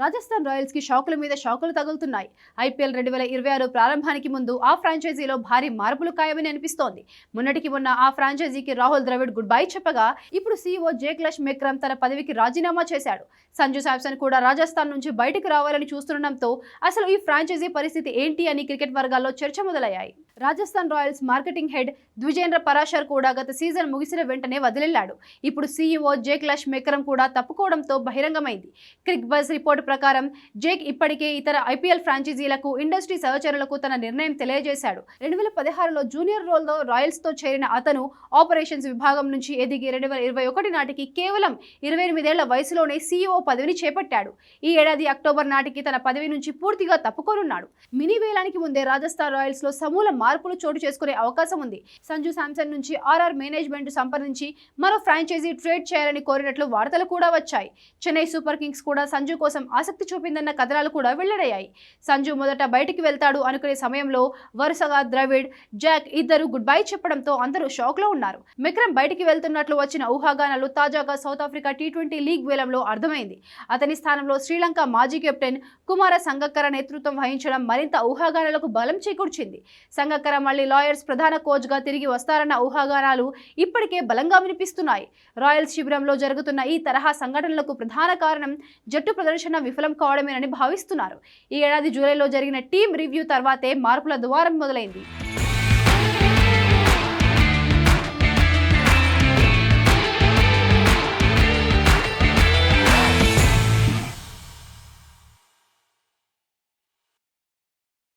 Rajasthan Royals కి షాకుల మీద షాకులు తగులుతున్నాయి. IPL 2026 ప్రారంభానికి ముందు ఆ ఫ్రాంచైజీలో భారీ మార్పులు ఖాయమని అనిపిస్తోంది. మొన్నటికి మొన్న ఆ ఫ్రాంచైజీకి రాహుల్ ద్రవిడ్ గుడ్ బై చెప్పగా ఇప్పుడు సీఈఓ జేక్లష్ మెక్రమ్ తన పదవికి రాజీనామా చేశాడు. సంజు శాంసన్ కూడా రాజస్థాన్ నుంచి బయటకు రావాలని చూస్తుండటంతో అసలు ఈ ఫ్రాంచైజీ పరిస్థితి ఏంటి అని క్రికెట్ వర్గాల్లో చర్చ మొదలయ్యాయి. Rajasthan royals marketing head Dwijendra Parashar కూడా గత సీజన్ ముగిసిన వెంటనే వదిలేళ్లాడు. ఇప్పుడు సీఈఓ జేక్లష్ మెక్రమ్ కూడా తప్పుకోవడంతో బహిరంగమైంది. క్రిక్ బజ్ రిపోర్ట్ ప్రకారం జేక్ ఇప్పటికే ఇతర ఐపీఎల్ ఫ్రాంచైజీలకు, ఇండస్ట్రీ సహచరులకు తన నిర్ణయం తెలియజేశాడు. 2016లో జూనియర్ రోల్లో రాయల్స్ తో చేరిన అతను ఆపరేషన్స్ విభాగం నుంచి ఎదిగి 2021 నాటికి కేవలం 28 ఏళ్ల వయసులోనే సీఈఓ పదవిని చేపట్టాడు. ఈ ఏడాది అక్టోబర్ నాటికి తన పదవి నుంచి పూర్తిగా తప్పుకోనున్నాడు. మినీ వేలానికి ముందే రాజస్థాన్ రాయల్స్ లో సమూల మార్పులు చోటు చేసుకునే అవకాశం ఉంది. సంజు శాంసన్ నుంచి ఆర్ఆర్ మేనేజ్మెంట్ సంప్రదించి మరో ఫ్రాంచైజీ ట్రేడ్ చేయాలని కోరినట్లు వార్తలు కూడా వచ్చాయి. చెన్నై సూపర్ కింగ్స్ కూడా సంజు కోసం ఆసక్తి చూపిందన్న కథనాలు కూడా వెల్లడయ్యాయి. సంజు మొదట బయటికి వెళ్తాడు అనుకునే సమయంలో వరుసగా ద్రవిడ్, జాక్ ఇద్దరు గుడ్ బై చెప్పడంతో అందరూ షాక్ లో ఉన్నారు. మెక్రమ్ బయటికి వెళ్తున్నట్లు వచ్చిన ఊహాగానాలు తాజాగా సౌత్ ఆఫ్రికా టీ20 లీగ్ వేలంలో అర్థమైంది. అతని స్థానంలో శ్రీలంక మాజీ కెప్టెన్ కుమార సంగక్కర నేతృత్వం వహించడం మరింత ఊహాగానాలకు బలం చేకూర్చింది. సంగక్కర మళ్లీ లాయర్స్ ప్రధాన కోచ్ గా తిరిగి వస్తారన్న ఊహాగానాలు ఇప్పటికే బలంగా వినిపిస్తున్నాయి. రాయల్స్ శిబిరంలో జరుగుతున్న ఈ తరహా సంఘటనలకు ప్రధాన కారణం జట్టు ప్రదర్శన విఫలం కావడమేనని భావిస్తున్నారు. ఈ ఏడాది జూలైలో జరిగిన టీం రివ్యూ తర్వాతే మార్పుల ద్వారం మొదలైంది.